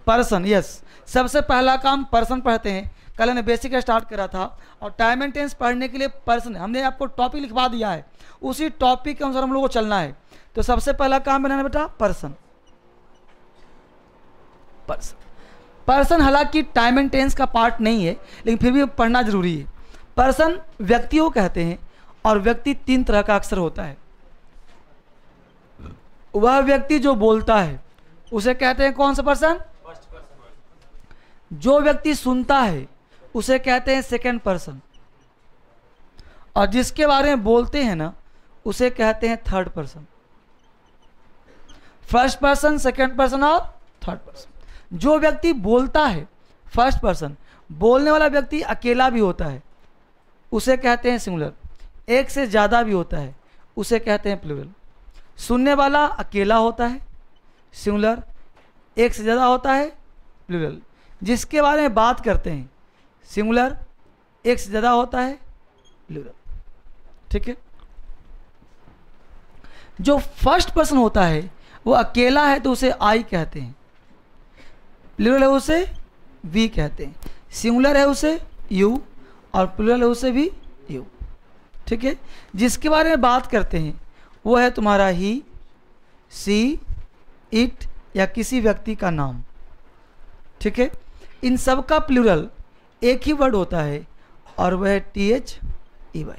Person, yes, सबसे पहला काम पर्सन पढ़ते हैं। कल हमने बेसिक स्टार्ट करा था और टाइम एंड टेंस पढ़ने के लिए पर्सन, हमने आपको टॉपिक लिखवा दिया है, उसी टॉपिक के अनुसार हम लोग को चलना है। तो सबसे पहला काम बनाना बेटा पर्सन। पर्सन पर्सन हालांकि टाइम एंड टेंस का पार्ट नहीं है, लेकिन फिर भी पढ़ना जरूरी है। पर्सन व्यक्ति को कहते हैं और व्यक्ति 3 तरह का अक्सर होता है। वह व्यक्ति जो बोलता है उसे कहते हैं कौन सा पर्सन? जो व्यक्ति सुनता है उसे कहते हैं सेकंड पर्सन, और जिसके बारे में बोलते हैं ना उसे कहते हैं third person. First person, second person और थर्ड पर्सन। जो व्यक्ति बोलता है फर्स्ट पर्सन, बोलने वाला व्यक्ति अकेला भी होता है उसे कहते हैं सिंगुलर, एक से ज़्यादा भी होता है उसे कहते हैं प्लूरल। सुनने वाला अकेला होता है सिंगुलर, एक से ज़्यादा होता है प्लूरल। जिसके बारे में बात करते हैं सिंगुलर, एक से ज़्यादा होता है प्लूरल। ठीक है। जो फर्स्ट पर्सन होता है वो अकेला है तो उसे आई कहते हैं, प्लूरल है उसे वी कहते हैं, सिंगुलर है उसे यू और प्लूरल है उसे भी यू। ठीक है। जिसके बारे में बात करते हैं वो है तुम्हारा ही, सी, इट या किसी व्यक्ति का नाम। ठीक है। इन सब का प्लूरल एक ही वर्ड होता है और वह है THEY।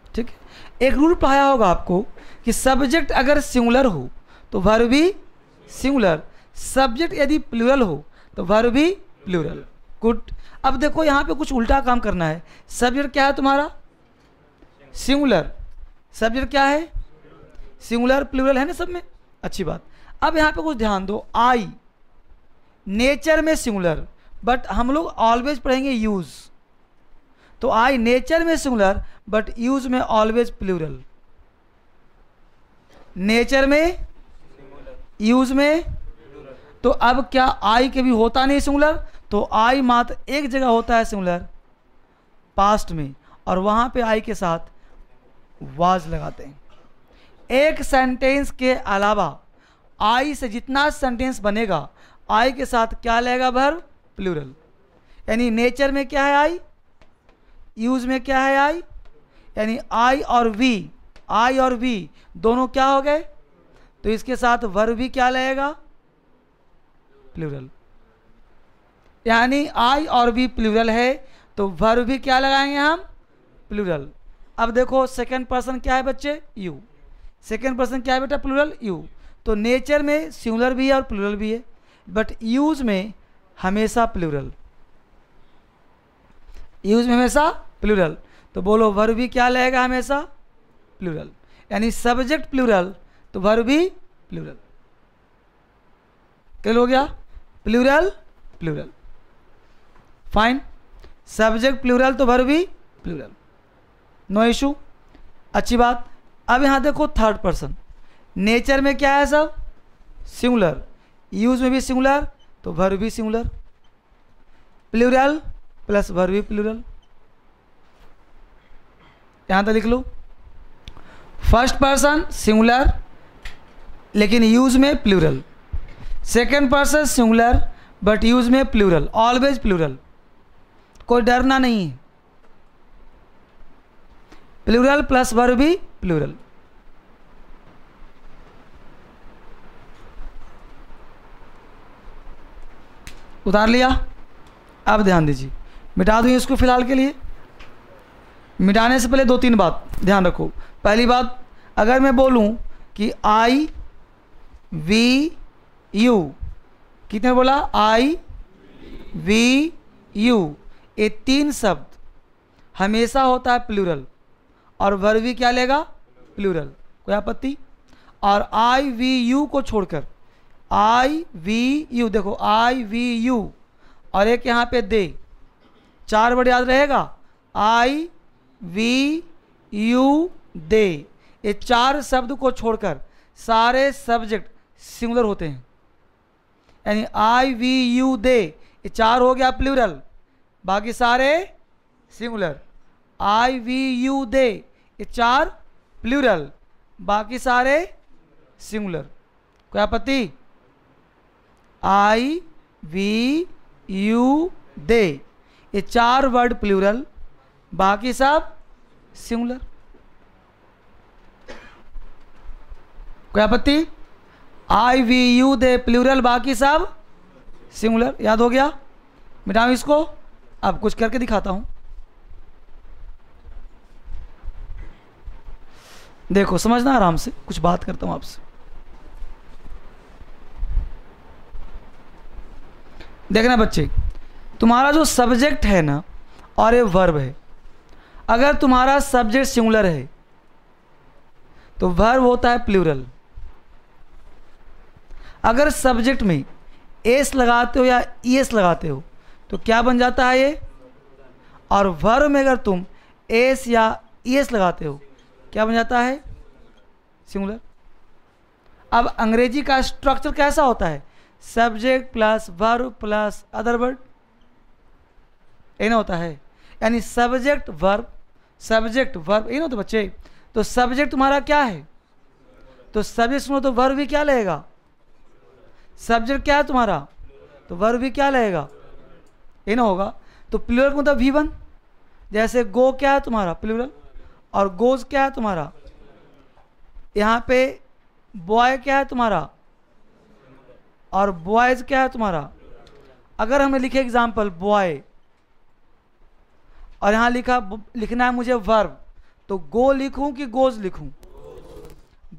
ठीक है। एक रूल पढ़ाया होगा आपको कि सब्जेक्ट अगर सिंगुलर हो तो वर्ब भी सिंगुलर, सब्जेक्ट यदि प्लूरल हो तो वर्ब भी प्लूरल। गुड। अब देखो यहाँ पे कुछ उल्टा काम करना है। सब्जेक्ट क्या है तुम्हारा? सिंगुलर। सब्जेक्ट क्या है? सिंगुलर, प्लूरल है ना सब में, अच्छी बात। अब यहाँ पे कुछ ध्यान दो। आई नेचर में सिंगुलर, बट हम लोग ऑलवेज पढ़ेंगे यूज। तो आई नेचर में सिंगुलर बट यूज में ऑलवेज प्लूरल। नेचर में, यूज में। तो अब क्या आई के भी होता नहीं सिंगुलर? तो आई मात्र एक जगह होता है सिंगुलर, पास्ट में, और वहां पे आई के साथ वाज लगाते हैं। एक सेंटेंस के अलावा आई से जितना सेंटेंस बनेगा आई के साथ क्या लगेगा? Verb plural. यानी नेचर में क्या है आई, यूज में क्या है आई, यानी आई और वी दोनों क्या हो गए? तो इसके साथ वर्ब भी क्या लगेगा? प्लूरल। यानी आई और वी प्लूरल है तो वर्ब भी क्या लगाएंगे हम? प्लूरल। अब देखो सेकंड पर्सन क्या है बच्चे? यू। सेकंड पर्सन क्या है बेटा? Plural you. तो नेचर में सिंगुलर भी है और प्लूरल भी है, बट यूज में हमेशा प्लूरल, यूज में हमेशा प्लूरल। तो बोलो वर्ब भी क्या लगेगा? हमेशा प्लूरल। यानी सब्जेक्ट प्लूरल तो वर्ब भी प्लूरल। क्या हो गया? Plural plural. Fine. Subject plural तो वर्ब भी प्लूरल, नो इशू, अच्छी बात। अब यहां देखो थर्ड पर्सन। नेचर में क्या है? सब सिंगुलर, यूज में भी सिंगुलर तो वर्ब भी सिंगुलर, प्लूरल प्लस वर्ब भी प्लूरल। यहां तक लिख लो। फर्स्ट पर्सन सिंगुलर लेकिन यूज में plural, second person singular but use में प्लूरल, ऑलवेज प्लूरल, कोई डरना नहीं है। प्लूरल प्लस वर्ब भी प्लूरल। उतार लिया? अब ध्यान दीजिए, मिटा दूँ इसको फिलहाल के लिए। मिटाने से पहले 2-3 बात ध्यान रखो। पहली बात, अगर मैं बोलूं कि आई वी यू, कितने बोला? आई वी यू, ये 3 शब्द हमेशा होता है प्लूरल और वर्ब भी क्या लेगा? प्लूरल। कोई आपत्ति? और आई वी यू को छोड़कर आई वी यू, देखो आई वी यू और एक यहाँ पे दे, 4 वर्ड याद रहेगा। आई वी यू दे, ये 4 शब्द को छोड़कर सारे सब्जेक्ट सिंगुलर होते हैं। यानी आई वी यू दे, ये 4 हो गया प्लूरल, बाकी सारे singular. I we you they, ये 4 प्लूरल, बाकी सारे सिंगुलर। कोई आपत्ति? आई वी यू दे, ये 4 वर्ड प्लूरल, बाकी सब सिंगुलर। कोई आपत्ति? आई वी यू दे प्लूरल, बाकी सब सिंगुलर। याद हो गया? मिटाऊं इसको? अब कुछ करके दिखाता हूं, देखो समझना आराम से, कुछ बात करता हूं आपसे। देखना बच्चे, तुम्हारा जो सब्जेक्ट है ना और ये वर्ब है, अगर तुम्हारा सब्जेक्ट सिंगुलर है तो वर्ब होता है प्लूरल। अगर सब्जेक्ट में एस लगाते हो या ईएस लगाते हो तो क्या बन जाता है ये, और वर्ब में अगर तुम एस या ईएस लगाते हो क्या बन जाता है, सिंगुलर। अब अंग्रेजी का स्ट्रक्चर कैसा होता है, subject plus verb plus other word, ये ना होता है, यानी सब्जेक्ट वर्ब ये ना होता बच्चे। तो सब्जेक्ट तुम्हारा क्या है, तो सब्जेक्ट सुनो तो वर्ब भी क्या लगेगा, सब्जेक्ट क्या है तुम्हारा तो वर्ब भी क्या लगेगा, ये ना होगा। तो प्लूरल का मतलब V1, जैसे गो क्या है तुम्हारा प्लूरल, और गोज क्या है तुम्हारा, यहाँ पे बॉय क्या है तुम्हारा, और बॉयज क्या है तुम्हारा। अगर हमें लिखे एग्जाम्पल बॉय और यहाँ लिखना है मुझे वर्ब, तो गो लिखूं कि गोज लिखूं,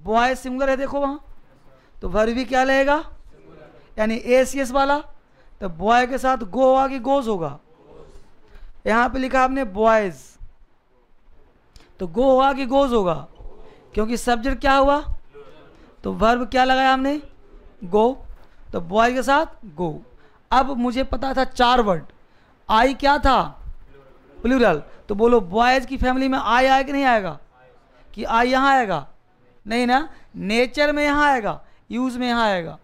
बॉय सिंगुलर है देखो वहाँ, तो वर्ब भी क्या लगेगा, यानी एसीएस वाला, तो बॉय के साथ गो होगा कि गोज होगा। यहाँ पे लिखा आपने बॉयज, तो गो होगा कि गोज होगा, क्योंकि सब्जेक्ट क्या हुआ, तो वर्ब क्या लगाया हमने, गो, तो बॉय के साथ गो। अब मुझे पता था 4 वर्ड, आई क्या था प्लूरल, तो बोलो बॉयज की फैमिली में आई आएगा कि नहीं आएगा, कि आई यहाँ आएगा, नहीं ना, नेचर में यहाँ आएगा, यूज में यहाँ आएगा।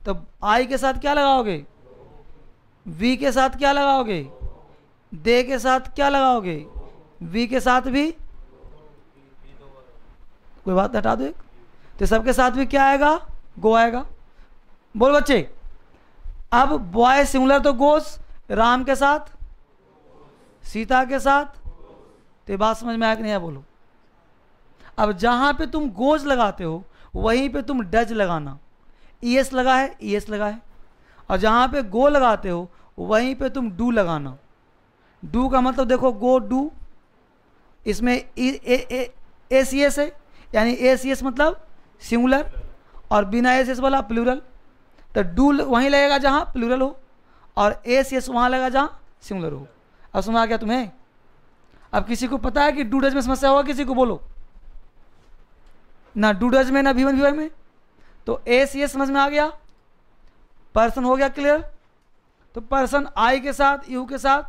तो आई के साथ क्या लगाओगे, वी के साथ क्या लगाओगे, दे के साथ क्या लगाओगे, वी के साथ भी, कोई बात हटा दो एक, तो सबके साथ भी क्या आएगा, गो आएगा। बोल बच्चे, अब बॉय सिंगुलर तो गोस, राम के साथ, सीता के साथ, तो बात समझ में आया कि नहीं है, बोलो। अब जहां पे तुम गोज लगाते हो वहीं पे तुम डज लगाना, ईएस लगा है ईएस लगा है, और जहां पे गो लगाते हो वहीं पे तुम डू लगाना। डू का मतलब देखो गो डू, इसमें एसीएस है, यानी एसीएस मतलब सिंगुलर, और बिना एसीएस वाला प्लूरल, तो डू वहीं लगेगा जहां प्लूरल हो, और एसीएस वहां लगेगा जहां सिंगुलर हो। अब समझ आ गया तुम्हें? अब किसी को पता है कि डू डज में समस्या होगा, किसी को बोलो ना, डू डज में ना V1 V5 में, तो एसीएस समझ में आ गया, पर्सन हो गया क्लियर। तो पर्सन आई के साथ, यू के साथ,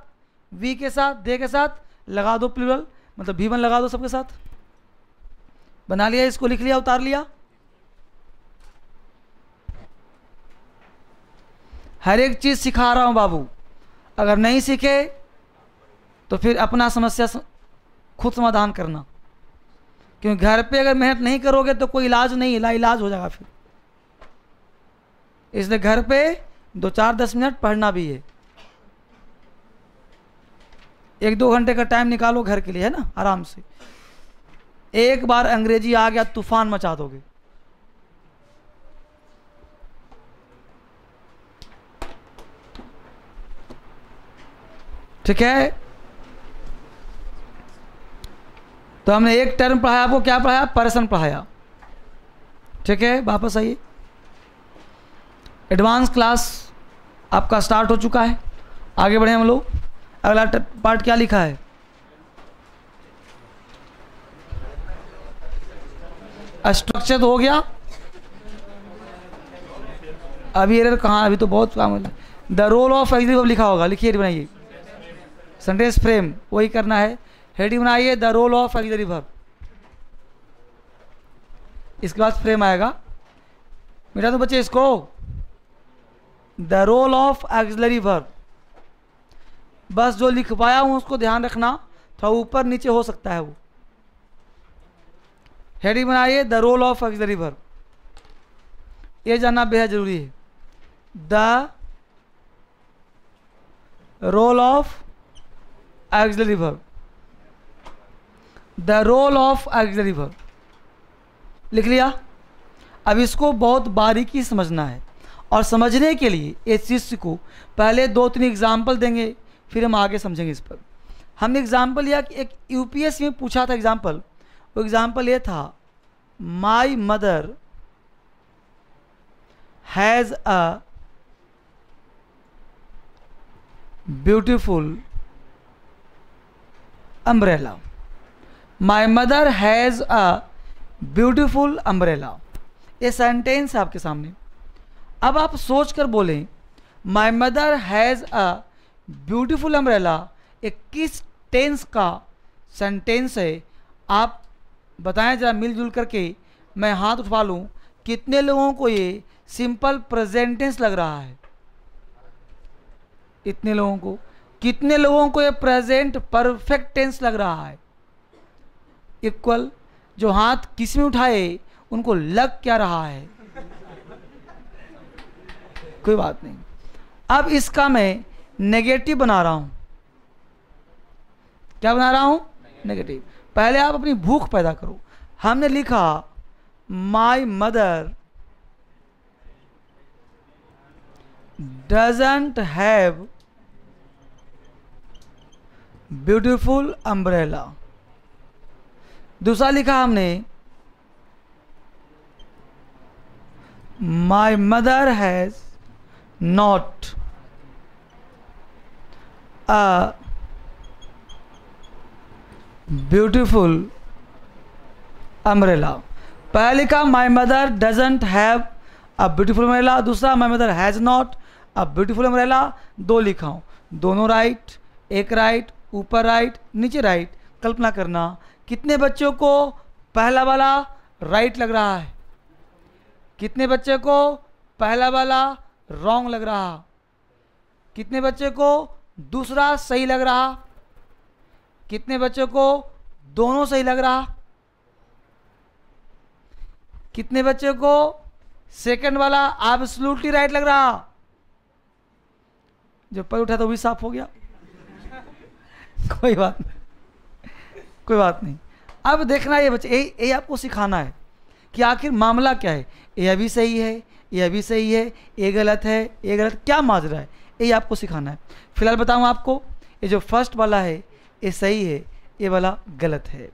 वी के साथ, दे के साथ लगा दो प्लूरल, मतलब V1 लगा दो सबके साथ। बना लिया, इसको लिख लिया, उतार लिया। हर एक चीज सिखा रहा हूं बाबू, अगर नहीं सीखे तो फिर अपना समस्या खुद समाधान करना, क्योंकि घर पे अगर मेहनत नहीं करोगे तो कोई इलाज नहीं, इलाज हो जाएगा फिर। इसलिए घर पे 2-4-10 मिनट पढ़ना भी है, 1-2 घंटे का टाइम निकालो घर के लिए, है ना, आराम से। एक बार अंग्रेजी आ गया तूफान मचा दोगे। ठीक है, तो हमने एक टर्म पढ़ाया, आपको क्या पढ़ाया, पर्सन पढ़ाया। ठीक है, वापस आइए, एडवांस क्लास आपका स्टार्ट हो चुका है, आगे बढ़े हम लोग। अगला पार्ट क्या लिखा है, स्ट्रक्चर तो हो गया, अभी एरर कहाँ, अभी तो बहुत काम है। The role of auxiliary verb लिखा होगा, लिखिए, बनाइए, सेंटेंस फ्रेम वही करना है, हेडिंग बनाइए the role of auxiliary verb, इसके बाद फ्रेम आएगा। मिटा दो बच्चे इसको, the role of auxiliary verb, बस जो लिखवाया हूं उसको ध्यान रखना, थोड़ा ऊपर नीचे हो सकता है वो। हेडिंग बनाइए the role of auxiliary verb, ये जानना बेहद जरूरी है। The role of auxiliary verb, the role of auxiliary verb लिख लिया। अब इसको बहुत बारीकी समझना है, और समझने के लिए इस चीज़ को पहले 2-3 एग्जाम्पल देंगे, फिर हम आगे समझेंगे इस पर। हमने एग्जाम्पल लिया कि एक यूपीएससी में पूछा था एग्जाम्पल, वो एग्जाम्पल ये था, माई mother has a beautiful umbrella. My mother has a beautiful umbrella. ये सेंटेंस है आपके सामने। अब आप सोच कर बोलें, माई mother has a beautiful umbrella, ये किस टेंस का सेंटेंस है? आप बताएं जरा मिलजुल करके, मैं हाथ उठवा लूँ, कितने लोगों को ये सिंपल प्रेजेंट टेंस लग रहा है? इतने लोगों को। कितने लोगों को ये प्रेजेंट परफेक्ट टेंस लग रहा है? इक्वल। जो हाथ किसी में उठाए उनको लग क्या रहा है? कोई बात नहीं। अब इसका मैं नेगेटिव बना रहा हूं। क्या बना रहा हूं? नेगेटिव। पहले आप अपनी भूख पैदा करो। हमने लिखा my mother doesn't have beautiful umbrella. दूसरा लिखा हमने my mother has not a beautiful umbrella. पहला लिखा my mother doesn't have a beautiful umbrella, दूसरा my mother has not a beautiful umbrella. 2 लिखा हूँ, दोनों राइट, एक राइट, ऊपर राइट, नीचे राइट। कल्पना करना कितने बच्चों को पहला वाला राइट लग रहा है, कितने बच्चे को पहला वाला रॉन्ग लग रहा, कितने बच्चे को दूसरा सही लग रहा, कितने बच्चों को दोनों सही लग रहा, कितने बच्चों को सेकंड वाला एब्सोल्युटली राइट लग रहा। जो पैर उठा तो भी साफ हो गया। कोई बात नहीं, कोई बात नहीं। अब देखना ये बच्चे, ये आपको सिखाना है कि आखिर मामला क्या है। ये अभी सही है, ये अभी सही है, ये गलत है, ये गलत, क्या माजरा है, ये आपको सिखाना है। फिलहाल बताऊं आपको, ये जो फर्स्ट वाला है ये सही है, ये वाला गलत है।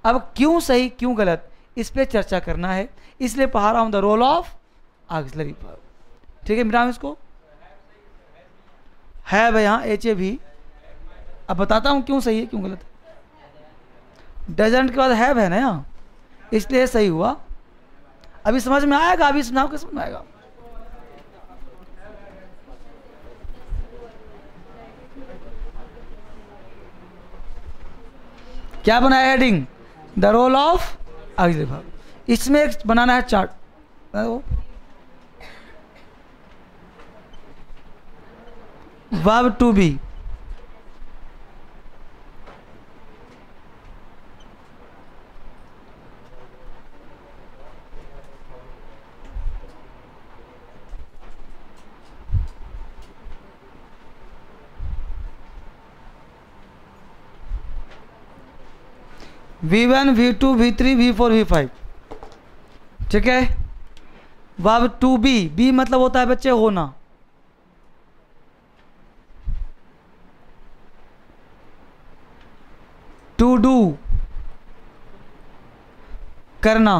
अब क्यों सही क्यों गलत, इस पर चर्चा करना है, इसलिए पढ़ा रहा हूं the role of auxiliary verb. ठीक है, मिटाऊं इसको। है भाई यहाँ एच ए भी। अब बताता हूँ क्यों सही है क्यों गलत है। डजंट के बाद हैव है ना यहाँ, इसलिए सही हुआ। अभी समझ में आएगा, अभी सुनाओ के समझ में आएगा। क्या बनाया heading? The role of auxiliary verb. इसमें एक बनाना है chart. Verb to be, V1 V2 V3 V4 V5। ठीक है। वर्ब टू बी, बी मतलब होता है बच्चे होना। टू डू करना।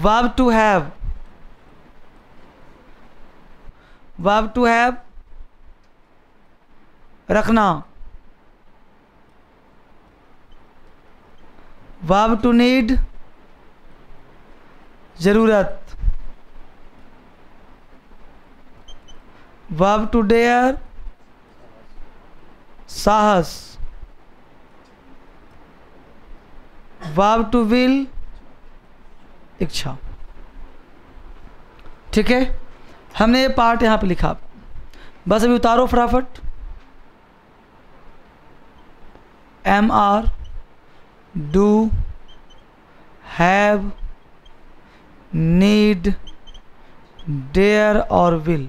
Verb to have, verb to have रखना। वर्ब टू नीड जरूरत। वर्ब टू डेयर साहस। वर्ब टू विल इच्छा। ठीक है, हमने ये पार्ट यहां पे लिखा, बस अभी उतारो फटाफट। Am are, do, have, need, dare और विल।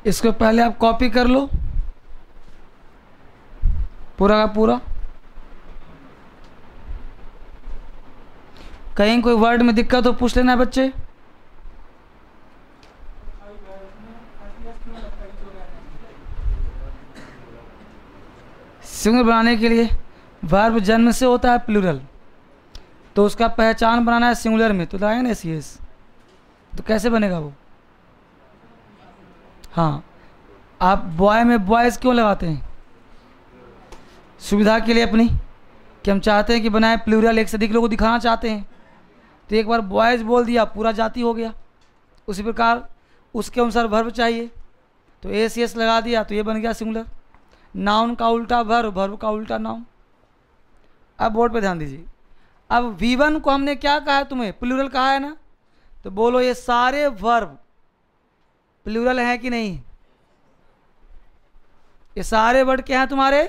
इसको पहले आप कॉपी कर लो पूरा का पूरा। कहीं कोई वर्ड में दिक्कत हो पूछ लेना बच्चे। सिंगुलर बनाने के लिए वर्ब जन्म से होता है प्लूरल, तो उसका पहचान बनाना है सिंगुलर में, तो लगाएंगे ना एस, तो कैसे बनेगा वो? हाँ, आप बॉय में बॉयज़ क्यों लगाते हैं? सुविधा के लिए अपनी, कि हम चाहते हैं कि बनाए प्लूरल, एक से अधिक लोगों को दिखाना चाहते हैं, तो एक बार बॉयज़ बोल दिया पूरा जाति हो गया। उसी प्रकार उसके अनुसार वर्ब चाहिए, तो एस लगा दिया तो ये बन गया सिंगुलर। नाउन का उल्टा वर्ब, वर्ब का उल्टा नाउन। अब बोर्ड पे ध्यान दीजिए। अब V1 को हमने क्या कहा है, तुम्हें प्लूरल कहा है ना, तो बोलो ये सारे वर्ब प्लूरल हैं कि नहीं? ये सारे वर्ड क्या हैं तुम्हारे?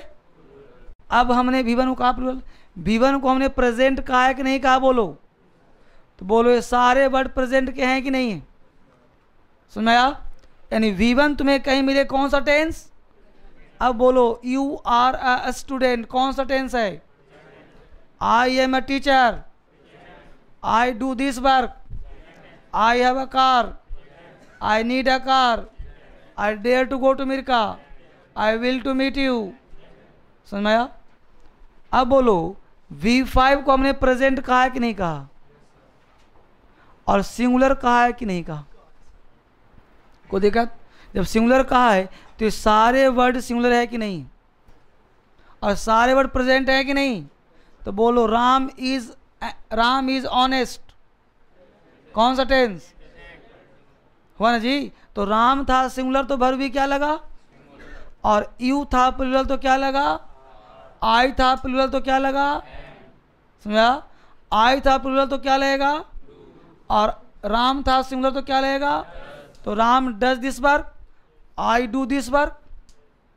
अब हमने V1 को कहा प्लूरल, V1 को हमने प्रेजेंट कहा है कि नहीं कहा? बोलो, तो बोलो ये सारे वर्ड प्रेजेंट के हैं कि नहीं है? सुनाया? यानी V1 तुम्हें कहीं मिले कौन सा टेंस? अब बोलो यू आर अ स्टूडेंट, कौन सा टेंस है? I am a teacher, I do this work, I have a car, I need a car, I dare to go to America, I will to meet you. समझ में आया? अब बोलो V5 को हमने प्रेजेंट कहा है कि नहीं कहा, और सिंगुलर कहा है कि नहीं कहा? को देखा, जब सिंगुलर कहा है तो ये सारे वर्ड सिंगुलर है कि नहीं, और सारे वर्ड प्रेजेंट है कि नहीं? तो बोलो राम इज ऑनेस्ट, कौन सा टेंस हुआ ना जी? तो राम था सिंगुलर तो वर्ब भी क्या लगा, और यू था प्लूरल तो क्या लगा, आई था प्लूरल तो क्या लगा? समझा? आई था प्लूरल तो क्या लगेगा, और राम था सिंगुलर तो क्या लगेगा? तो Ram does this work, I do this work.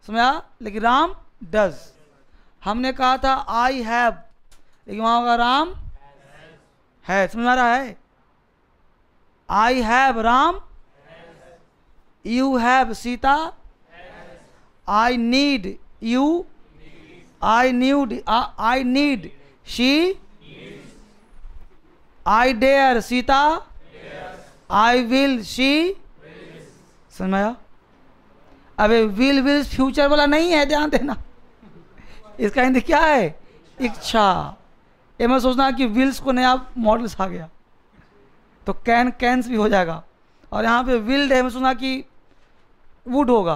समझा? लेकिन राम डज। हमने कहा था आई हैव, लेकिन वहां होगा राम है। समझ आ रहा है? I have Ram, you have Sita, I need you, I need she, I dare Sita, I will she. समझ में आया? अबे विल फ्यूचर वाला नहीं है, ध्यान देना। इसका हिंदी क्या है? इच्छा। ये मैं सोचना कि विल्स को नया मॉडल्स आ गया तो कैंस भी हो जाएगा, और यहाँ पे विल्ड है, मैं सोचना कि वुड होगा।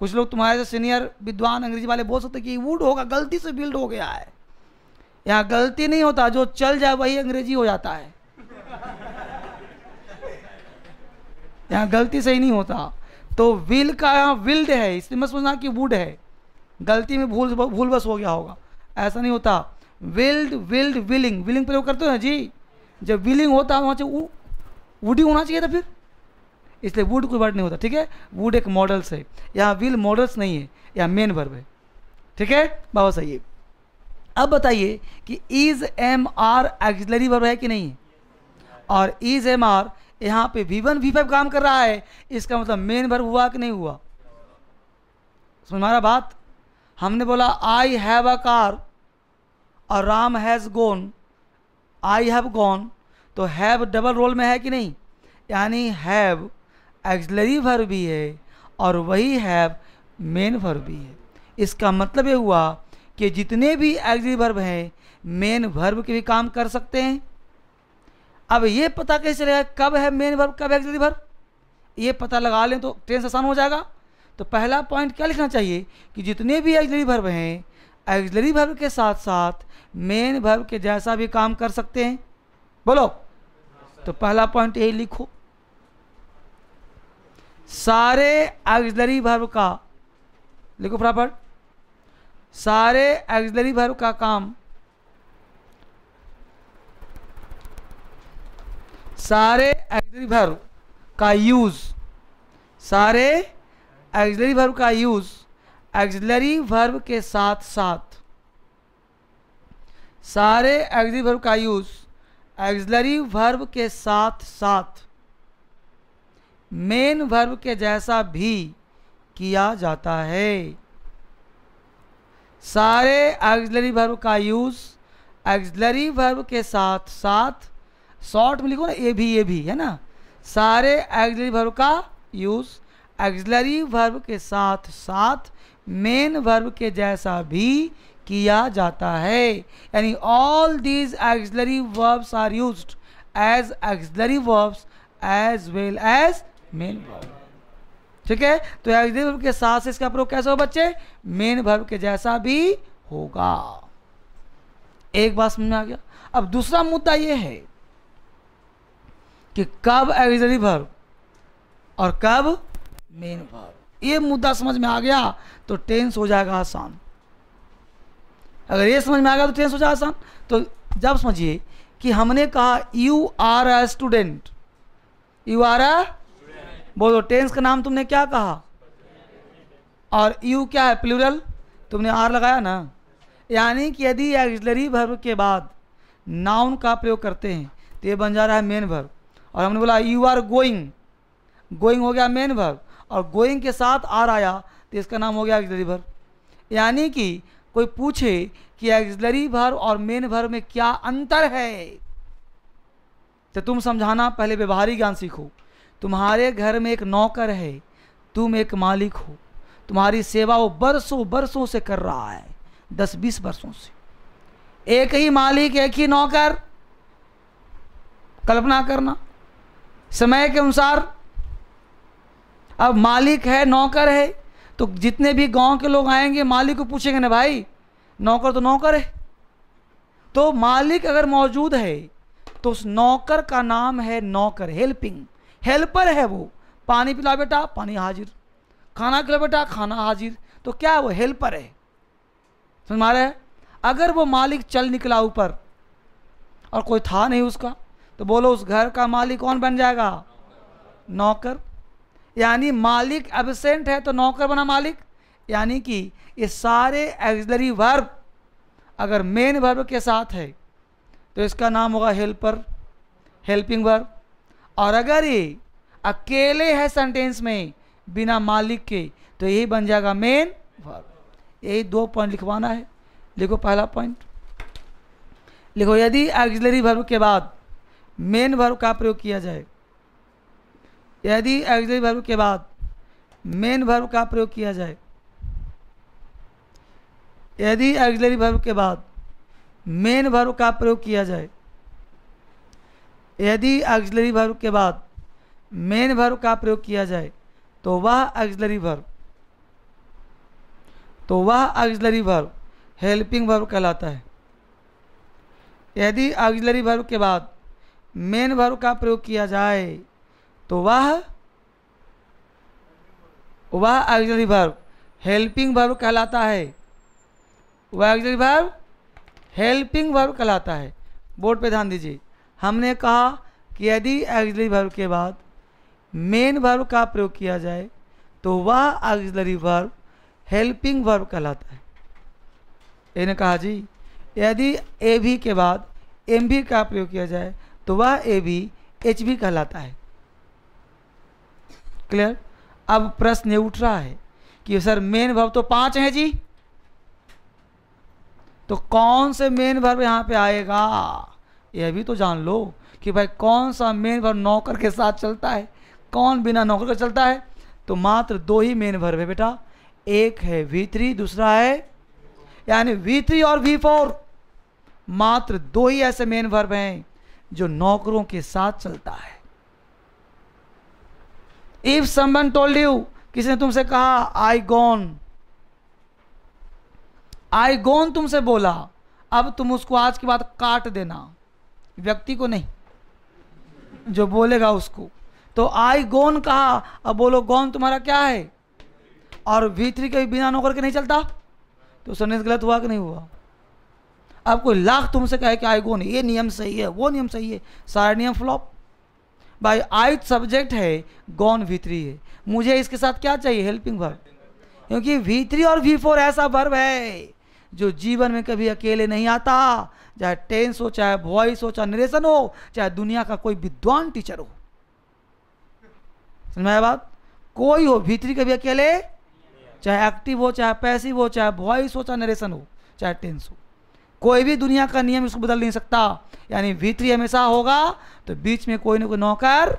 कुछ लोग तुम्हारे से सीनियर विद्वान अंग्रेजी वाले बोल सकते कि वुड होगा, गलती से बिल्ड हो गया है। यहाँ गलती नहीं होता, जो चल जाए वही अंग्रेजी हो जाता है। यहाँ गलती से ही नहीं होता। तो विल का यहाँ विल्ड है, इसलिए मैं सोचना कि वुड है, गलती में भूल बस हो गया होगा, ऐसा नहीं होता। विल्ड विलिंग प्रयोग करते हो ना जी, जब विलिंग होता है वहाँ से वुड ही होना चाहिए था फिर, इसलिए वुड कोई वर्ड नहीं होता। ठीक है? वुड एक मॉडल्स है, यहाँ विल मॉडल्स नहीं है, यहाँ मेन वर्ब है। ठीक है बाबा? सही है। अब बताइए कि is am are auxiliary verb है कि नहीं है? और इज एम आर यहाँ पे V1 V5 काम कर रहा है, इसका मतलब मेन वर्ब हुआ कि नहीं हुआ? समझ में आ रहा बात? हमने बोला आई हैव अ कार और Ram has gone, I have gone, तो हैव डबल रोल में है कि नहीं? यानी हैव एक्सिलरी वर्ब भी है और वही हैव मेन वर्ब भी है। इसका मतलब ये हुआ कि जितने भी एक्सिलरी वर्ब हैं मेन वर्ब के भी काम कर सकते हैं। अब ये पता कैसे चलेगा कब है मेन वर्ब कब है एक्सिलरी वर्ब? ये पता लगा लें तो टेंस आसान हो जाएगा। तो पहला पॉइंट क्या लिखना चाहिए कि जितने भी एक्सिलरी वर्ब हैं एक्सिलरी वर्ब के साथ साथ मेन वर्ब के जैसा भी काम कर सकते हैं। बोलो, तो पहला पॉइंट यही लिखो, सारे एक्सिलरी वर्ब का, लिखो फटाफट, सारे एक्सिलरी वर्ब का काम, सारे एक्सिलरी वर्ब का यूज, सारे एक्सिलरी वर्ब का यूज एक्सिलरी वर्ब के साथ साथ, सारे एक्सिलरी वर्ब का यूज एक्सिलरी वर्ब के साथ साथ मेन वर्ब के जैसा भी किया जाता है। सारे ऑक्सिलरी वर्ब का यूज ऑक्सिलरी वर्ब के साथ साथ, शॉर्ट में लिखो ना ये भी है ना, सारे ऑक्सिलरी वर्ब का यूज ऑक्सिलरी वर्ब के साथ साथ मेन वर्ब के जैसा भी किया जाता है। यानी all these auxiliary verbs are used as auxiliary verbs as well as main verb. ठीक है, तो ऑक्सिलरी वर्ब के साथ से इसका प्रयोग कैसे होगा बच्चे? मेन वर्ब के जैसा भी होगा। एक बात समझ में आ गया। अब दूसरा मुद्दा यह है कि कब ऑक्सिलरी वर्ब और कब मेन वर्ब। ये मुद्दा समझ में आ गया तो टेंस हो जाएगा आसान। अगर ये समझ में आ गया तो टेंस हो जाएगा आसान। तो जब समझिए कि हमने कहा you are a student, you are a, बोलो टेंस का नाम तुमने क्या कहा? और यू क्या है? प्लूरल, तुमने आर लगाया ना। यानी कि यदि ऑक्सिलरी वर्ब के बाद नाउन का प्रयोग करते हैं तो ये बन जा रहा है मेन वर्ब। और हमने बोला यू आर गोइंग, गोइंग हो गया मेन वर्ब, और गोइंग के साथ आर आया तो इसका नाम हो गया ऑक्सिलरी वर्ब। यानी कि कोई पूछे कि ऑक्सिलरी वर्ब और मेन वर्ब में क्या अंतर है, तो तुम समझाना पहले व्यवहारिक ज्ञान सीखो। तुम्हारे घर में एक नौकर है, तुम एक मालिक हो, तुम्हारी सेवा वो बरसों बरसों से कर रहा है, 10-20 वर्षों से। एक ही मालिक, एक ही नौकर, कल्पना करना समय के अनुसार। अब मालिक है, नौकर है, तो जितने भी गांव के लोग आएंगे मालिक को पूछेंगे ना भाई, नौकर तो नौकर है। तो मालिक अगर मौजूद है तो उस नौकर का नाम है नौकर, हेल्पिंग, हेल्पर है वो। पानी पिला बेटा, पानी हाजिर, खाना खिला बेटा, खाना हाजिर। तो क्या है वो? हेल्पर है। समझ में आ रहा है? अगर वो मालिक चल निकला ऊपर और कोई था नहीं उसका, तो बोलो उस घर का मालिक कौन बन जाएगा? नौकर। यानी मालिक एब्सेंट है तो नौकर बना मालिक। यानी कि ये सारे ऑक्सिलरी वर्ब अगर मेन वर्ब के साथ है तो इसका नाम होगा हेल्पर, हेल्पिंग वर्ब। और अगर ये अकेले है सेंटेंस में बिना मालिक के तो यही बन जाएगा मेन वर्ब। यही 2 पॉइंट लिखवाना है। लिखो पहला पॉइंट, लिखो यदि ऑक्सिलरी वर्ब के बाद मेन वर्ब का प्रयोग किया जाए, यदि ऑक्सिलरी वर्ब के बाद मेन वर्ब का प्रयोग किया जाए, यदि ऑक्सिलरी वर्ब के बाद मेन वर्ब का प्रयोग किया जाए, यदि ऑक्सिलरी वर्ब के बाद मेन वर्ब का प्रयोग किया जाए तो वह ऑक्सिलरी वर्ब हेल्पिंग वर्ब कहलाता है। यदि ऑक्सिलरी वर्ब के बाद मेन वर्ब का प्रयोग किया जाए तो वह ऑक्सिलरी वर्ब हेल्पिंग वर्ब कहलाता है। वह ऑक्सिलरी वर्ब हेल्पिंग वर्ब कहलाता है। बोर्ड पे ध्यान दीजिए, हमने कहा कि यदि ऑक्सिलरी वर्ब के बाद मेन वर्ब का प्रयोग किया जाए तो वह ऑक्सिलरी वर्ब हेल्पिंग वर्ब कहलाता है। इन्होंने कहा जी यदि ए भी के बाद एम भी का प्रयोग किया जाए तो वह ए भी एच भी कहलाता है। क्लियर? अब प्रश्न ये उठ रहा है कि सर मेन वर्ब तो 5 हैं जी, तो कौन से मेन वर्ब यहाँ पे आएगा? यह भी तो जान लो कि भाई कौन सा मेन वर्ब नौकर के साथ चलता है, कौन बिना नौकर के चलता है। तो मात्र 2 ही मेन वर्ब है बेटा, एक है V3, दूसरा है यानी V3 और V4। मात्र 2 ही ऐसे मेन वर्ब हैं जो नौकरों के साथ चलता है। इफ समवन टोल्ड यू, किसी ने तुमसे कहा आई गॉन, आई गॉन तुमसे बोला, अब तुम उसको आज की बात काट देना, व्यक्ति को नहीं, जो बोलेगा उसको। तो आई गॉन कहा, अब बोलो गॉन तुम्हारा क्या है? और V3 के बिना नौकर के नहीं चलता, तो सेंटेंस गलत हुआ कि नहीं हुआ? अब कोई लाख तुमसे कहे कि आई गॉन, ये नियम सही है, वो नियम सही है, सारे नियम फ्लॉप। भाई आई सब्जेक्ट है, गॉन V3 है, मुझे इसके साथ क्या चाहिए? Helping verb. क्योंकि V3 और V4 ऐसा वर्ब है जो जीवन में कभी अकेले नहीं आता, चाहे टेंस हो, चाहे वॉइस हो, चाहे नरेशन हो, चाहे दुनिया का कोई विद्वान टीचर हो। समझ में आया बात? कोई हो V3 कभी अकेले, चाहे एक्टिव हो, चाहे पैसिव हो, चाहे वॉइस हो, चाहे नरेशन हो, चाहे टेंस हो, कोई भी दुनिया का नियम इसको बदल नहीं सकता। यानी V3 हमेशा होगा, तो बीच में कोई ना कोई नौकर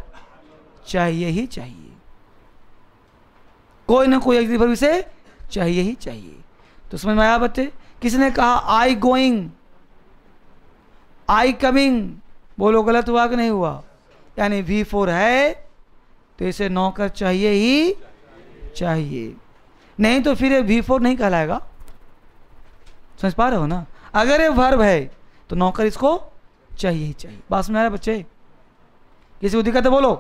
चाहिए ही चाहिए, कोई ना कोई एग्जीक्यूटिव इसे चाहिए ही चाहिए। तो समझ में आया बच्चे? किसी ने कहा आई गोइंग, आई कमिंग, बोलो गलत हुआ कि नहीं हुआ? यानी V4 है तो इसे नौकर चाहिए ही चाहिए, नहीं तो फिर ये V4 नहीं कहलाएगा। समझ पा रहे हो ना? अगर ये वर्ब है तो नौकर इसको चाहिए ही चाहिए। बात समझ आ रहा है बच्चे? किसी को दिक्कत है बोलो?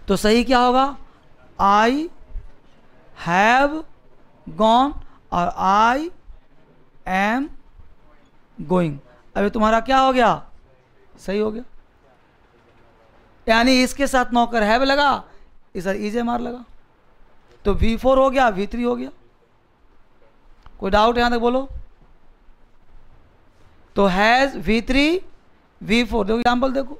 तो सही क्या होगा? आई हैव गॉन और आई एम गोइंग। अभी तुम्हारा क्या हो गया? सही हो गया। यानी इसके साथ नौकर हैव लगा, इस EJMR लगा, तो V4 हो गया, V3 हो गया। कोई डाउट यहां तक बोलो? तो हैज V3 V4। देखो एग्जाम्पल देखो,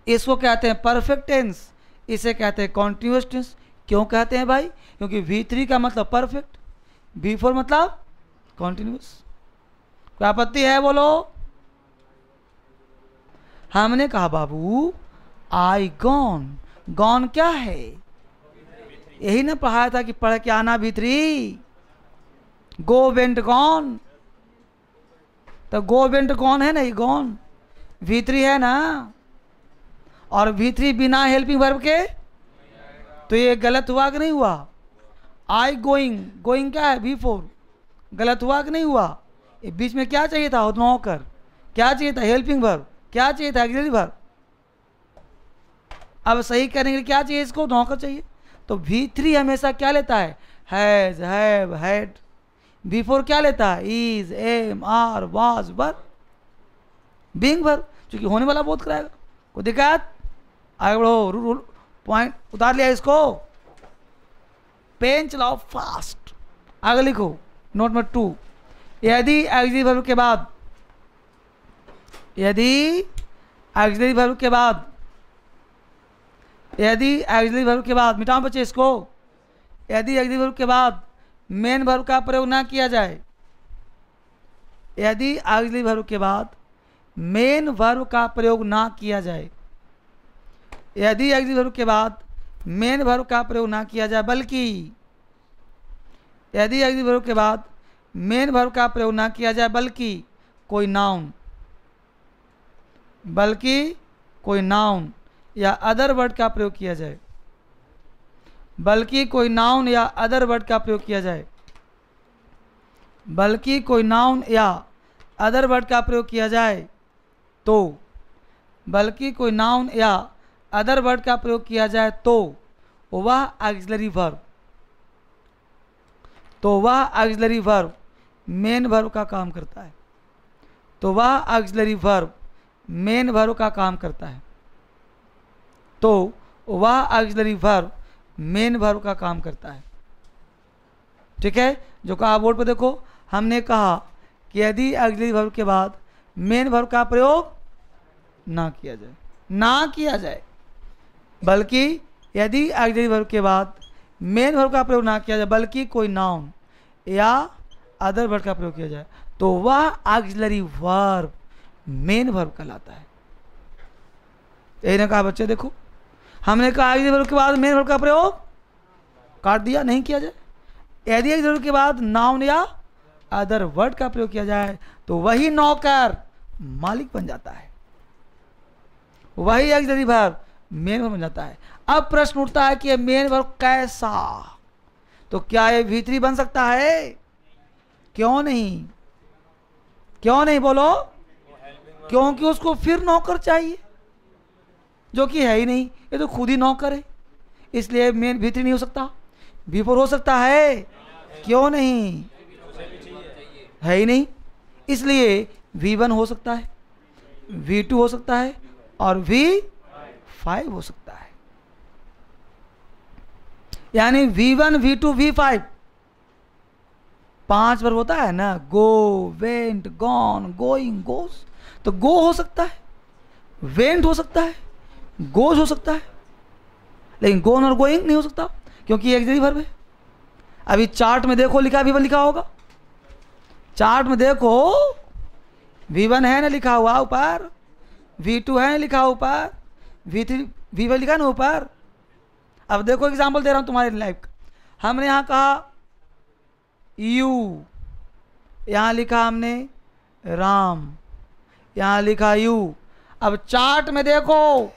इसको कहते हैं परफेक्ट टेंस, इसे कहते हैं कॉन्टिन्यूअस टेंस। क्यों कहते हैं भाई? क्योंकि V3 का मतलब परफेक्ट, V4 मतलब कॉन्टिन्यूअस। कोई आपत्ति है बोलो? हमने कहा बाबू आई गॉन, गॉन क्या है? यही ना पढ़ाया था कि पढ़ के आना V3, गो वेंट गॉन। तो गो वेंट गॉन है ना, ये गॉन V3 है ना, और V3 बिना हेल्पिंग वर्ब के, तो ये गलत हुआ कि नहीं हुआ? आई गोइंग, गोइंग क्या है? V4, गलत हुआ कि नहीं हुआ? ये बीच में क्या चाहिए था? नौकर। क्या चाहिए था? Helping verb. क्या चाहिए था? Auxiliary verb. अब सही करने के लिए क्या चाहिए इसको? नौकर चाहिए। तो V3 हमेशा क्या लेता है? Has, have, had. V4 क्या लेता है? Is, am, are, was, were, being verb, क्योंकि होने वाला बोध कराएगा। कोई दिक्कत? आगे बढ़ो, रूल पॉइंट उतार लिया इसको, पेन चलाओ फास्ट। आगे लिखो नोट नंबर 2, यदि ऑक्सिलरी वर्ब के बाद, यदि ऑक्सिलरी वर्ब के बाद, यदि ऑक्सिलरी वर्ब के बाद, मिटाओ बच्चे इसको, यदि ऑक्सिलरी वर्ब के बाद मेन वर्ब का प्रयोग ना किया जाए, यदि ऑक्सिलरी वर्ब के बाद मेन वर्ब का प्रयोग ना किया जाए, यदि ऑक्सिलरी वर्ब के बाद मेन वर्ब का प्रयोग ना किया जाए, बल्कि यदि ऑक्सिलरी वर्ब के बाद मेन वर्ब का प्रयोग ना किया जाए, बल्कि कोई नाउन, बल्कि कोई नाउन या अदर वर्ड का प्रयोग किया जाए, बल्कि कोई नाउन या अदर वर्ड का प्रयोग किया जाए, बल्कि कोई नाउन या अदर वर्ड का प्रयोग किया जाए, तो बल्कि कोई नाउन या अदर वर्ड का प्रयोग किया जाए, तो वह ऑक्सिलरी वर्ब, तो वह ऑक्सिलरी वर्ब मेन वर्ब का काम करता है, तो वह ऑक्सिलरी वर्ब मेन वर्ब का काम करता है, तो वह ऑक्सिलरी वर्ब मेन वर्ब का काम करता है। ठीक है, जो कहा बोर्ड पे देखो, हमने कहा कि यदि ऑक्सिलरी वर्ब के बाद मेन वर्ब का प्रयोग ना किया जाए, ना किया जाए, बल्कि यदि ऑक्सिलरी वर्ब के बाद मेन वर्ब का प्रयोग ना किया जाए, बल्कि कोई नाउन या अदर वर्ड का प्रयोग किया जाए, तो वह ऑक्सिलरी वर्ब मेन वर्ब कहलाता है। यही ना कहा बच्चे? देखो हमने कहा ऑक्सिलरी वर्ब के बाद मेन वर्ब का प्रयोग काट दिया, नहीं किया जाए। यदि ऑक्सिलरी वर्ब के बाद नाउन या अदर वर्ड का प्रयोग किया जाए, तो वही नौकर मालिक बन जाता है, वही ऑक्सिलरी वर्ब मेन वर्ब बन जाता है। अब प्रश्न उठता है कि ये मेन वर्ब कैसा? तो क्या ये V3 बन सकता है? क्यों नहीं? क्यों नहीं बोलो? क्योंकि उसको फिर नौकर चाहिए, जो कि है ही नहीं, ये तो खुद ही नौकर है, इसलिए मेन V3 नहीं हो सकता। V4 हो सकता है? क्यों नहीं? है ही नहीं, इसलिए V1 हो सकता है, V2 हो सकता है और V5 हो सकता है। यानी V1, V2, V5 5 वर्ब होता है ना, गो, वेंट, गॉन, गोइंग, गोस। तो गो हो सकता है, वेंट हो सकता है, गोज हो सकता है, लेकिन गोन और गोइंग नहीं हो सकता क्योंकि ये ऑक्सिलरी वर्ब है। अभी चार्ट में देखो लिखा V1 लिखा होगा, चार्ट में देखो V1 है ना लिखा हुआ ऊपर, V2 है लिखा ऊपर, V3 V5 लिखा ना ऊपर। अब देखो एग्जांपल दे रहा हूं तुम्हारे लाइफ का। हमने यहाँ कहा यू, यहाँ लिखा हमने राम, यहाँ लिखा यू। अब चार्ट में देखो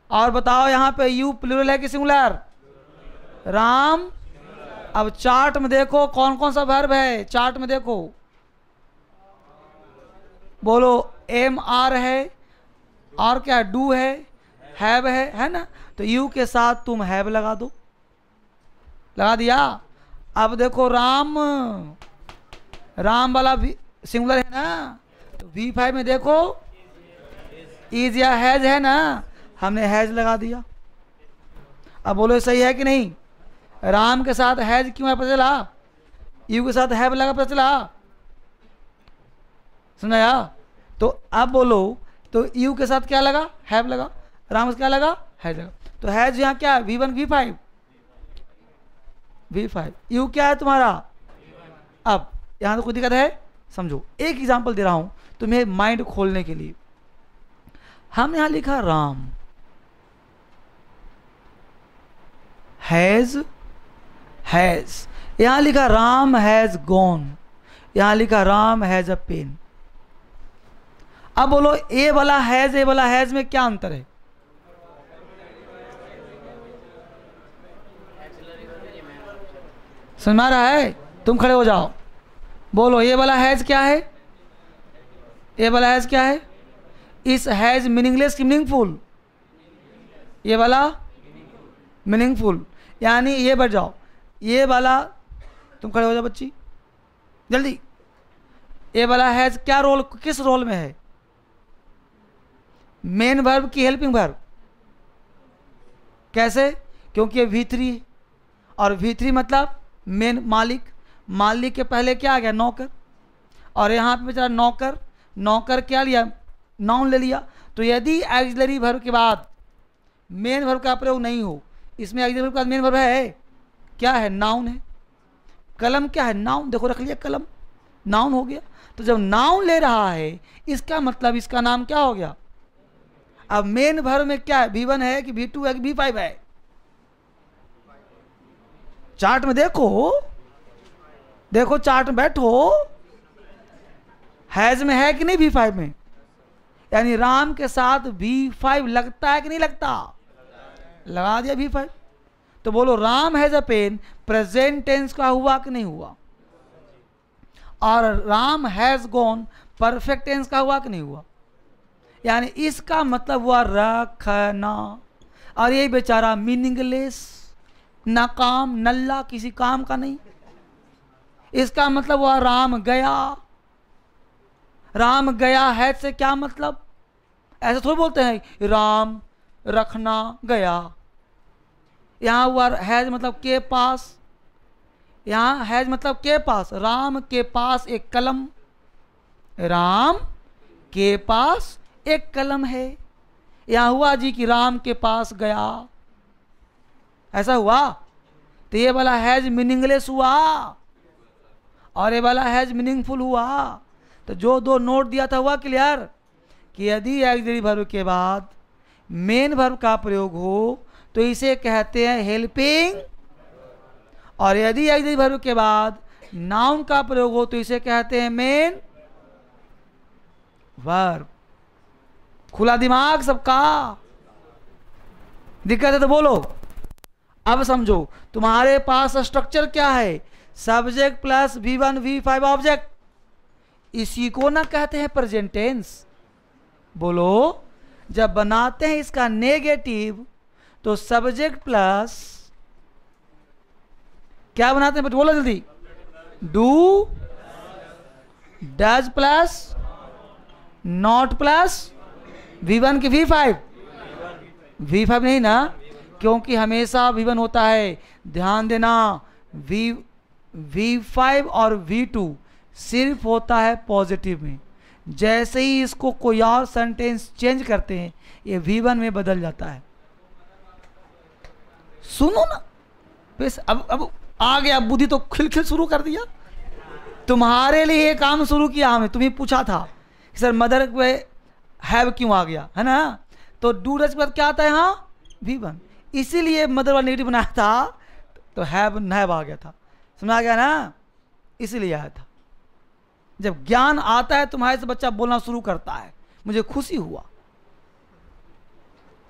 और बताओ यहाँ पे यू प्लूरल है कि सिंगुलर? राम। अब चार्ट में देखो कौन कौन सा वर्ब है, चार्ट में देखो, बोलो एम आर है और क्या डू है, हैव है ना? तो यू के साथ तुम हैव लगा दो, लगा दिया। अब देखो राम, राम वाला भी सिंगुलर है ना, तो V5 में देखो इज या हैज है ना, हमने हैज लगा दिया। अब बोलो सही है कि नहीं? राम के साथ हैज क्यों है पता चला? यू के साथ हैव लगा, पता चला? सुनाया? तो अब बोलो, तो यू के साथ क्या लगा? हैव लगा। राम से क्या लगा? हैज लगा। तो हैज यहाँ क्या है? V1 V5 V5। यू क्या है तुम्हारा? अब यहाँ तो कोई दिक्कत है? समझो, एक एग्जांपल दे रहा हूं तुम्हें माइंड खोलने के लिए। हम यहां लिखा राम हैज, यहां लिखा राम हैज गॉन, यहां लिखा राम हैज अ पेन। अब बोलो ए वाला हैज में क्या अंतर है? समझ में आ रहा है? तुम खड़े हो जाओ, बोलो ये वाला हैज क्या है? ये वाला हैज क्या है? इस हैज मीनिंगलेस की मीनिंगफुल? ये वाला मीनिंगफुल, यानी ये बैठ जाओ, ये वाला तुम खड़े हो जाओ बच्ची जल्दी। ये वाला हैज क्या रोल, किस रोल में है? मेन वर्ब की हेल्पिंग वर्ब। कैसे? क्योंकि ये V3 है और V3 मतलब मेन मालिक, मालिक के पहले क्या आ गया? नौकर। और यहाँ पे बेचारा नौकर, नौकर क्या लिया? नाउन ले लिया। तो यदि ऑक्सिलरी वर्ब के बाद मेन वर्ब का प्रयोग नहीं हो, इसमें ऑक्सिलरी वर्ब के बाद मेन वर्ब है क्या है? नाउन है। कलम क्या है? नाउन। देखो रख लिया कलम, नाउन हो गया। तो जब नाउन ले रहा है इसका मतलब इसका नाम क्या हो गया? अब मेन वर्ब में क्या है? V1 है कि V2 है कि V5 है? चार्ट में देखो, देखो चार्ट में बैठो, हैज में है कि नहीं V5 में? यानी राम के साथ V5 लगता है कि नहीं लगता? लगा दिया V5। तो बोलो Ram has a pen present tense का हुआ कि नहीं हुआ? और Ram has gone perfect tense का हुआ कि नहीं हुआ? यानी इसका मतलब हुआ रखना। और ये बेचारा मीनिंगलेस, नाकाम, नल्ला, किसी काम का नहीं। इसका मतलब हुआ राम गया। राम गया है से क्या मतलब? ऐसे थोड़ी बोलते हैं राम रखना गया। यहाँ हुआ हैज मतलब के पास, यहाँ हैज मतलब के पास। राम के पास एक कलम, राम के पास एक कलम है। यहाँ हुआ जी कि राम के पास गया, ऐसा हुआ। तो ये वाला हैज मीनिंगलेस हुआ और ये वाला हैज मीनिंगफुल हुआ। तो जो दो नोट दिया था हुआ क्लियर कि यदि ऑक्सिलरी वर्ब के बाद मेन वर्ब का प्रयोग हो तो इसे कहते हैं हेल्पिंग, और यदि ऑक्सिलरी वर्ब के बाद नाउन का प्रयोग हो तो इसे कहते हैं मेन वर्ब। खुला दिमाग सबका? दिक्कत है तो बोलो। अब समझो तुम्हारे पास स्ट्रक्चर क्या है? Subject plus V1 V5 object. इसी को ना कहते हैं प्रेजेंट टेंस। बोलो जब बनाते हैं इसका नेगेटिव तो सब्जेक्ट प्लस क्या बनाते हैं? बोलो जल्दी। Do, does plus not plus V1 की V5। V5 नहीं ना, क्योंकि हमेशा V1 होता है। ध्यान देना, V5 और V2 सिर्फ होता है पॉजिटिव में। जैसे ही इसको कोई और सेंटेंस चेंज करते हैं ये V1 में बदल जाता है। सुनो ना, अब आ गया बुद्धि तो खिलखिल शुरू कर दिया। तुम्हारे लिए ये काम शुरू किया हमें, तुम्हें पूछा था कि सर मदर पे हैव क्यों आ गया, है ना? तो डू डज के बाद क्या आता है? हाँ, V1, इसीलिए मदर वाला नेगेटिव बनाया था, तो हैव आ गया था। समझ आ गया ना? इसीलिए आया था। जब ज्ञान आता है तुम्हारे से बच्चा बोलना शुरू करता है, मुझे खुशी हुआ।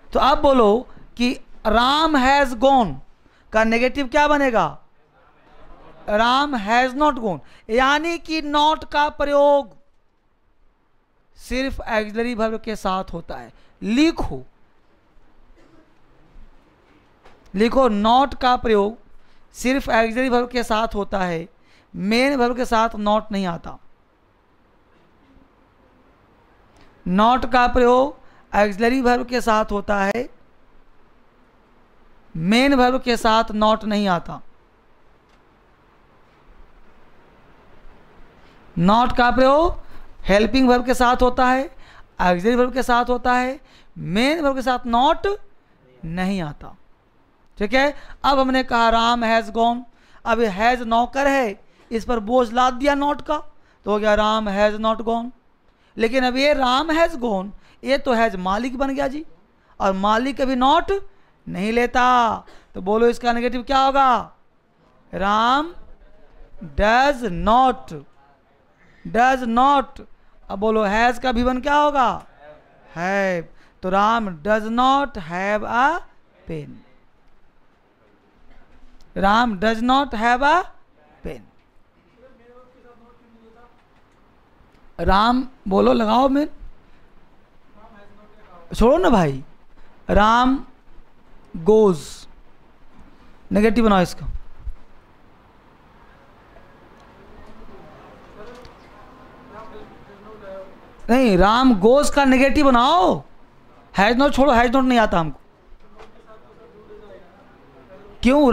तो आप बोलो कि राम हैज गॉन का नेगेटिव क्या बनेगा? राम हैज नॉट गॉन, यानी कि नॉट का प्रयोग सिर्फ ऑक्सिलरी वर्ब के साथ होता है। लिखो नॉट का प्रयोग सिर्फ ऑक्सिलरी वर्ब के साथ होता है, मेन वर्ब के साथ नॉट नहीं आता। नॉट का प्रयोग ऑक्सिलरी वर्ब के साथ होता है, मेन वर्ब के साथ नॉट नहीं आता। नॉट का प्रयोग हेल्पिंग वर्ब के साथ होता है, ऑक्सिलरी वर्ब के साथ होता है, मेन वर्ब के साथ नॉट नहीं आता। ठीक है, अब हमने कहा राम हैज गॉन, अब हैज नौकर है, इस पर बोझ लाद दिया नॉट का, तो हो गया राम हैज नॉट गॉन। लेकिन अब ये राम हैज गॉन, ये तो हैज मालिक बन गया जी, और मालिक कभी नॉट नहीं लेता, तो बोलो इसका नेगेटिव क्या होगा? Ram does not. अब बोलो हैज का V1 क्या होगा? हैव। तो Ram does not have a pen. Ram does not have a pen. Ram बोलो, लगाओ में, छोड़ो ना भाई। राम गोज, नेगेटिव बनाओ इसका। नहीं, राम गोज का नेगेटिव बनाओ, हैज नॉट छोड़ो, हैज नॉट नहीं आता हमको। क्यों?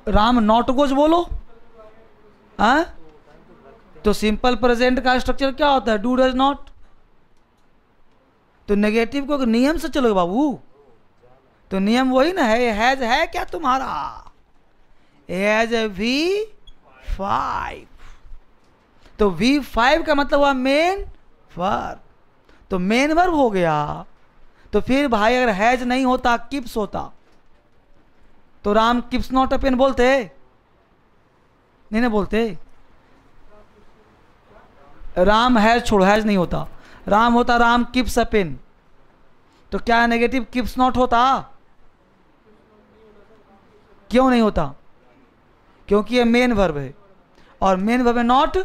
राम नॉट गोज बोलो। हाँ, तो सिंपल प्रेजेंट का स्ट्रक्चर क्या होता है? Do does not. तो नेगेटिव को नियम से चलोगे बाबू, तो नियम वही ना है। हैज है क्या तुम्हारा? हैज V5, तो V5 का मतलब हुआ मेन वर्ब, तो मेन वर्ब हो गया। तो फिर भाई अगर हैज नहीं होता, किप्स होता, तो Ram keeps not a pen बोलते? नहीं ना बोलते। राम हैज छोड़ो, हैज नहीं होता, राम होता राम किप्स अ पेन, तो क्या नेगेटिव किप्स नॉट होता? क्यों नहीं होता? क्योंकि ये मेन वर्ब है, और मेन वर्ब है नॉट।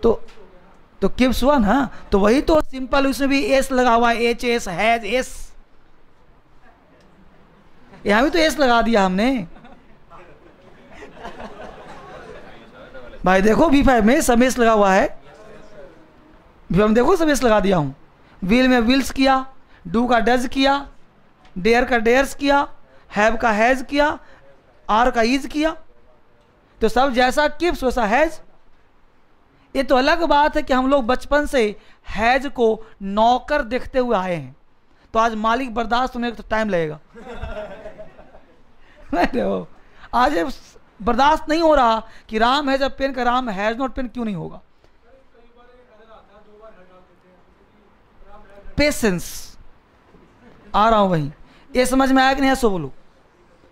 तो किप्स हुआ ना, तो वही तो सिंपल, उसमें भी एस लगा हुआ है, HS हैज एस, यहां भी तो एस लगा दिया हमने भाई। देखो V5 में समेस लगा हुआ है, V5 में देखो समेस लगा दिया हूं। विल में विल्स किया, डू का डज किया, डेयर का डेयर्स किया, हैव का हैज किया, आर का इज किया, तो सब जैसा किप्स वैसा हैज। ये तो अलग बात है कि हम लोग बचपन से हैज को नौकर देखते हुए आए हैं, तो आज मालिक बर्दाश्त होने का तो टाइम लगेगा आज बर्दाश्त नहीं हो रहा कि राम हैज अ पेन का राम हैज नॉट पेन क्यों नहीं होगा? पेशेंस आ रहा हूं वहीं। ये समझ में आया कि नहीं? सो बोलो,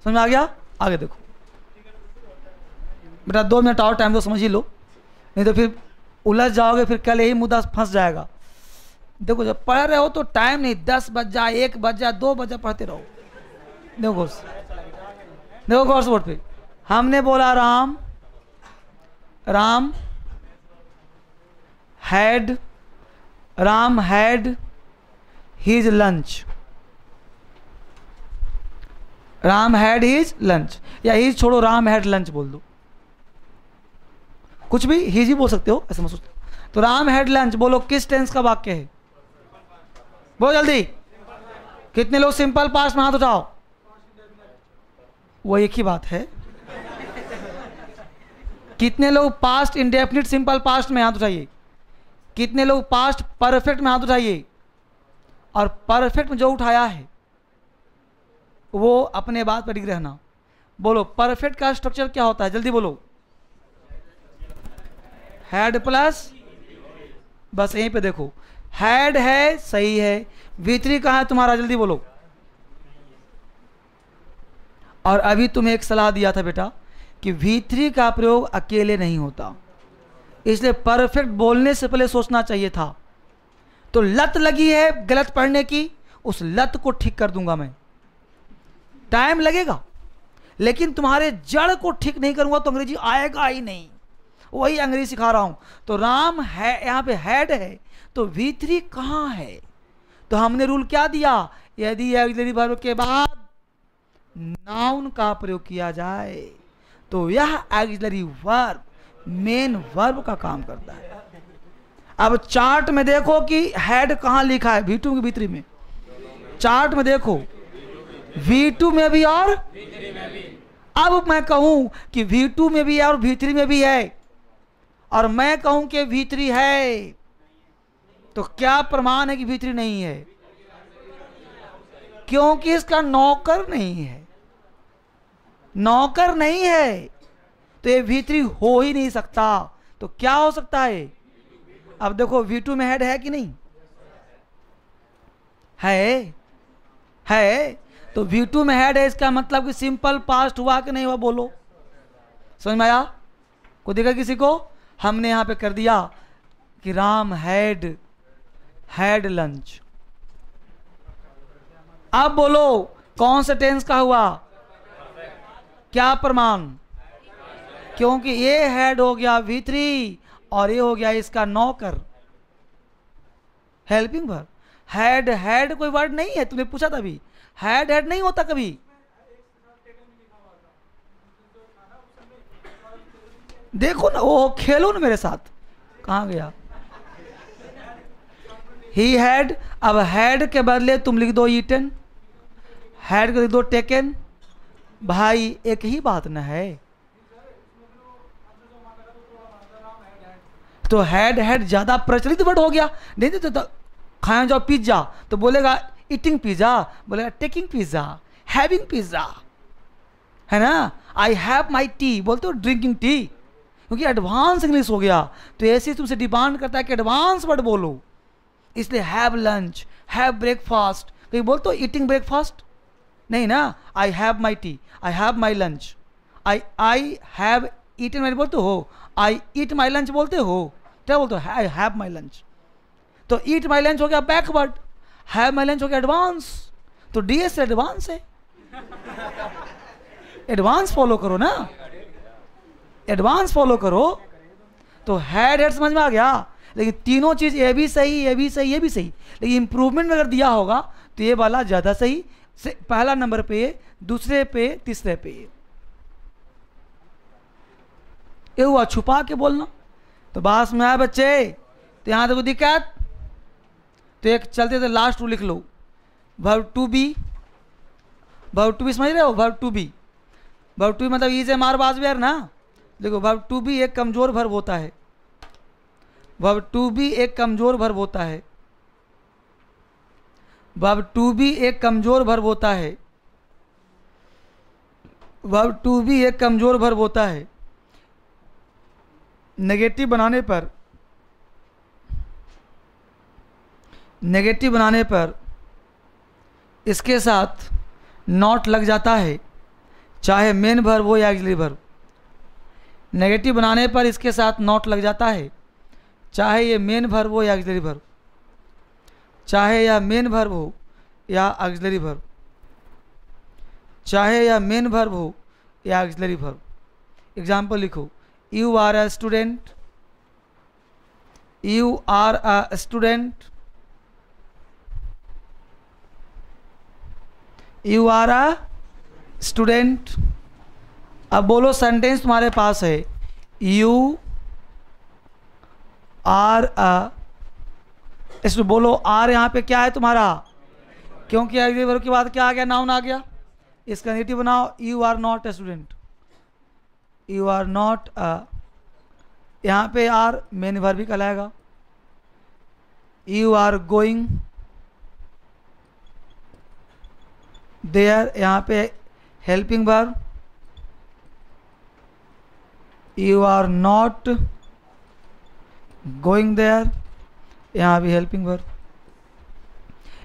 समझ में आ गया? आगे देखो बेटा, 2 मिनट और टाइम दो, समझ ही लो, नहीं तो फिर उलझ जाओगे, फिर कल यही मुद्दा फंस जाएगा। देखो जब पढ़ रहे हो तो टाइम नहीं, 10 बज जाए, 1 बज जाए, 2 बज जाए, पढ़ते रहो। देखो गौर से बोर्ड पे हमने बोला Ram had his lunch, Ram had his lunch, या हिज छोड़ो, राम हैड लंच बोल दो, कुछ भी हिज ही बोल सकते हो, ऐसा मत सोचो। तो राम हैड लंच बोलो, किस टेंस का वाक्य है? बहुत जल्दी। कितने लोग सिंपल पास्ट में हाथ उठाओ? वो एक ही बात है। कितने लोग पास्ट इंडेफिनिट सिंपल पास्ट में हाथ उठाइए। कितने लोग पास्ट परफेक्ट में हाथ उठाइए। और परफेक्ट में जो उठाया है वो अपने बात पर टिक रहना। बोलो परफेक्ट का स्ट्रक्चर क्या होता है, जल्दी बोलो। हेड प्लस, बस यहीं पे देखो, हेड है सही है, V3 कहाँ है तुम्हारा, जल्दी बोलो। और अभी तुम्हें एक सलाह दिया था बेटा कि V3 का प्रयोग अकेले नहीं होता, इसलिए परफेक्ट बोलने से पहले सोचना चाहिए था। तो लत लगी है गलत पढ़ने की, उस लत को ठीक कर दूंगा मैं, टाइम लगेगा, लेकिन तुम्हारे जड़ को ठीक नहीं करूंगा तो अंग्रेजी आएगा ही नहीं। वही अंग्रेजी सिखा रहा हूं। तो राम है, यहां पे हेड है, तो V3 कहां है? तो हमने रूल क्या दिया, यदि ऑक्सिलरी वर्ब के बाद नाउन का प्रयोग किया जाए तो यह ऑक्सिलरी वर्ब मेन वर्ब का काम करता है। अब चार्ट में देखो कि हेड कहां लिखा है, V2 में V3 में, चार्ट में देखो V2 में भी और अब मैं कहूं कि V2 में भी है और V3 में भी है, और मैं कहूं कि V3 है, तो क्या प्रमाण है कि V3 नहीं है? क्योंकि इसका नौकर नहीं है, नौकर नहीं है, तो ये V3 हो ही नहीं सकता। तो क्या हो सकता है? अब देखो V2 में हेड है कि नहीं है, तो V2 में हेड है, इसका मतलब कि सिंपल पास्ट हुआ कि नहीं हुआ, बोलो। समझ में आया? को देखा किसी को? हमने यहां पे कर दिया कि राम हैड लंच। अब बोलो कौन से टेंस का हुआ, क्या प्रमाण? क्योंकि ये हेड हो गया V3 और ये हो गया इसका नौकर, हेल्पिंग वर्ब। हेड कोई वर्ड नहीं है, तुमने पूछा था अभी, हेड नहीं होता कभी। देखो ना, वो खेलो ना मेरे साथ, कहां गया ही हैड। अब हेड के बदले तुम लिख दो ईटन, हेड को लिख दो टेकन। भाई एक ही बात ना है, तो हेड ज्यादा प्रचलित वर्ड हो गया। नहीं तो खाया जाओ पिज्जा तो बोलेगा ईटिंग पिज्जा, बोलेगा टेकिंग पिज्जा, हैविंग पिज्जा, है ना। आई हैव माई टी बोलते हो ड्रिंकिंग टी, क्योंकि एडवांस इंग्लिश हो गया। तो ऐसे ही तुमसे डिमांड करता है कि एडवांस वर्ड बोलो, इसलिए हैव लंच, हैव ब्रेकफास्ट। कहीं बोलते हो ईटिंग ब्रेकफास्ट, नहीं ना। I have my tea, I have my lunch, I have eaten my बोलते हो, आई ईट माई लंच बोलते हो, क्या बोलते हो, आई हैव माई लंच। तो ईट माई लंच हो गया बैकवर्ड, हैव माई लंच हो गया एडवांस। तो DS एडवांस है, एडवांस फॉलो करो ना, एडवांस फॉलो करो। तो हेड समझ में आ गया। लेकिन तीनों चीज ये भी सही, ये भी सही, ये भी सही, लेकिन इंप्रूवमेंट में अगर दिया होगा तो ये वाला ज्यादा सही, पहला नंबर पे, दूसरे पे, तीसरे पे। ये हुआ छुपा के बोलना। तो बात में आया बच्चे? तो यहां देखो दिक्कत, तो एक चलते थे लास्ट रूल लिख लो, वर्ब टू बी समझ रहे हो? वर्ब टू बी मतलब इज ए मार बाज वेयर ना। देखो वर्ब टू बी एक कमजोर वर्ब होता है, वर्ब टू बी एक कमजोर वर्ब होता है, वर्ब टू बी एक कमजोर वर्ब होता है, वर्ब टू बी एक कमजोर वर्ब होता है। नेगेटिव बनाने पर इसके साथ नॉट लग जाता है, चाहे मेन वर्ब हो या ऑक्सिलरी वर्ब। नेगेटिव बनाने पर इसके साथ नॉट लग जाता है, चाहे ये मेन वर्ब हो या ऑक्सिलरी वर्ब, चाहे या मेन वर्ब हो या ऑक्सिलरी वर्ब, चाहे या मेन वर्ब हो या ऑक्सिलरी वर्ब। एग्जाम्पल लिखो, you are a student, you are a student, you are a student. अब बोलो सेंटेंस तुम्हारे पास है, यू आर अ, इसमें बोलो आर यहाँ पे क्या है तुम्हारा, क्योंकि ऑक्सिलरी वर्ब के बाद क्या आ गया, नाउन आ गया। इसका नेगेटिव बनाओ, you are not a student, you are not a, यहाँ पे आर मेन वर्ब भी कहलाएगा। यू आर गोइंग, देयर, यहाँ पे helping verb, you are not going there, यहाँ भी हेल्पिंग वर्ब।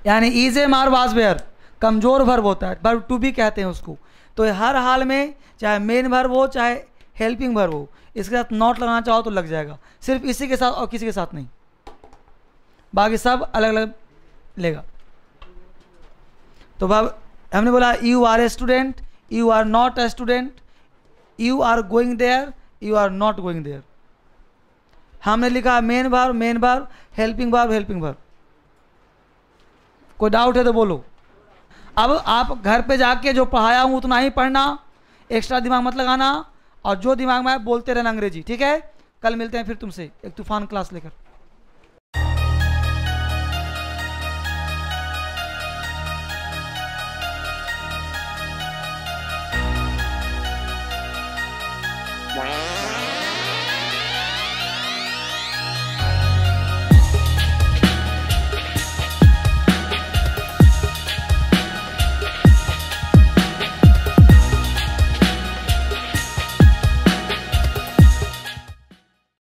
यानी is am are was were कमजोर वर्ब होता है, वर्ब टू भी कहते हैं उसको। तो हर हाल में चाहे मेन वर्ब हो चाहे हेल्पिंग वर्ब हो, इसके साथ नॉट लगाना चाहो तो लग जाएगा, सिर्फ इसी के साथ और किसी के साथ नहीं, बाकी सब अलग अलग लेगा। तो अब हमने बोला you are a student, you are not a student, you are going there, you are not going there. हमने लिखा मेन वर्ब, हेल्पिंग वर्ब। कोई डाउट है तो बोलो। अब आप घर पे जाके जो पढ़ाया हूँ उतना ही पढ़ना, एक्स्ट्रा दिमाग मत लगाना, और जो दिमाग में आए बोलते रहना अंग्रेजी, ठीक है। कल मिलते हैं फिर तुमसे एक तूफान क्लास लेकर।